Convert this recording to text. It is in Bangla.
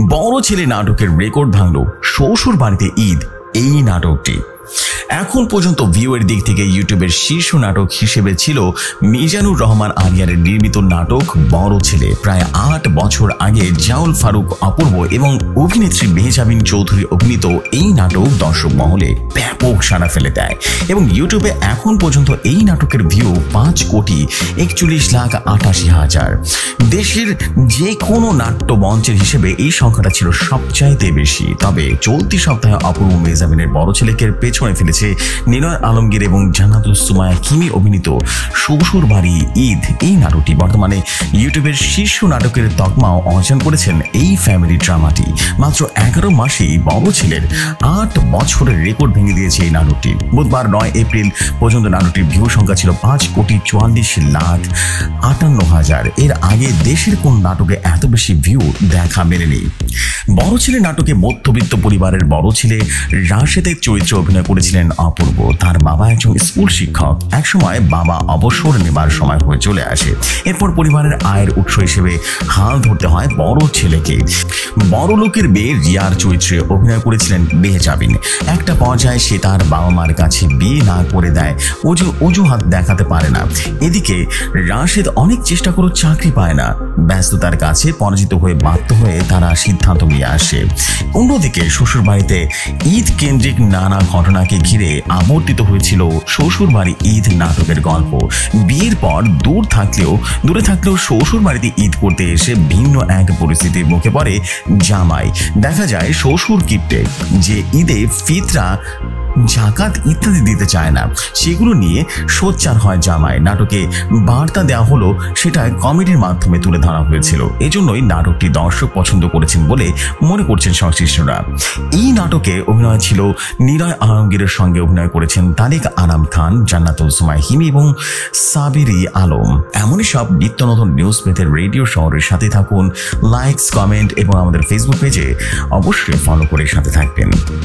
বড় ছেলে নাটকের রেকর্ড ভাঙল শ্বশুর বাড়িতে ঈদ এই নাটকটি। এখন পর্যন্ত ভিউয়ের দিক থেকে ইউটিউবের শীর্ষ নাটক হিসেবে ছিল মিজানুর রহমান আলিয়ারের নির্মিত নাটক বড় ছেলে। প্রায় 8 বছর আগে জাউল ফারুক অপূর্ব এবং অভিনেত্রী মেহজাবিন চৌধুরী অভিনীত এই নাটক দর্শক মহলে ব্যাপক সাড়া ফেলে দেয় এবং ইউটিউবে এখন পর্যন্ত এই নাটকের ভিউ 5,41,88,000। দেশের যে কোনো নাট্য মঞ্চের হিসেবে এই সংখ্যাটা ছিল সবচাইতে বেশি। তবে চলতি সপ্তাহে অপূর্ব মেহজাবিনের বড় ছেলেকে পেছনে ফেলেছে নিলয় আলমগীর এবং জান্নাতুল সুমাইয়া হিমি অভিনীত শ্বশুর বাড়ি ঈদ এই নাটকটি। বর্তমানে ইউটিউবের শীর্ষ নাটকের তকমাও অর্জন করেছেন এই ফ্যামিলি ড্রামাটি। মাত্র 11 মাসেই বড় ছেলের 8 বছরের রেকর্ড ভেঙে দিয়েছে এই নাটকটি। বুধবার 9 এপ্রিল পর্যন্ত নাটকটির ভিউ সংখ্যা ছিল 5,44,58,000। এর আগে দেশের কোন নাটকে এত বেশি ভিউ দেখা মেলেনি। বড় ছেলে নাটকে মধ্যবিত্ত পরিবারের বড় ছেলে রাশেদের চরিত্রে অভিনয় করেছিলেন অপূর্ব। তার বাবা একজন স্কুল শিক্ষক। একসময় বাবা অবসর নেবার সময় হয়ে চলে আসে। এরপর পরিবারের আয়ের উৎস হিসেবে হাল ধরতে হয় বড় ছেলেকে। বড় লোকের মেয়ে রিয়ার চরিত্রে অভিনয় করেছিলেন মেহজাবিন। একটা পর্যায়ে সে তার বাবা মার কাছে বিয়ে না করে দেয়, অজুহাত দেখাতে পারে না। এদিকে রাশেদ অনেক চেষ্টা করেও চাকরি পায় না। ব্যস্ততার কাছে পরাজিত হয়ে বাধ্য হয়ে তারা সিদ্ধান্ত নিয়ে আসে। অন্যদিকে শ্বশুর বাড়িতে ঈদ কেন্দ্রিক নানা ঘটনাকে ঘিরে আবর্তিত হয়েছিল শ্বশুর বাড়ি ঈদ নাটকের গল্প। বিয়ের পর দূরে থাকলেও শ্বশুর বাড়িতে ঈদ করতে এসে ভিন্ন এক পরিস্থিতির মুখে পড়ে জামাই। দেখা যায় শ্বশুর কিপ্টে যে ঈদে ফিতরা, জাকাত ইত্যাদি দিতে চায় না, সেগুলো নিয়ে সোচ্চার হয় জামাই। নাটকে বার্তা দেওয়া হলো সেটা কমেডির মাধ্যমে তুলে ধরা হয়েছিল। এজন্যই নাটকটি দর্শক পছন্দ করেছেন বলে মনে করছেন সংশ্লিষ্টরা। এই নাটকে অভিনয় ছিল নিলয় আলমগীরের সঙ্গে অভিনয় করেছেন তারিক আনাম খান, জান্নাতুল সুমাইয়া হিমি এবং সাবিরি আলম। এমনই সব নিত্য নতুন নিউজ পেতে রেডিও শহরের সাথে থাকুন। লাইকস, কমেন্ট এবং আমাদের ফেসবুক পেজে অবশ্যই ফলো করে সাথে থাকবেন।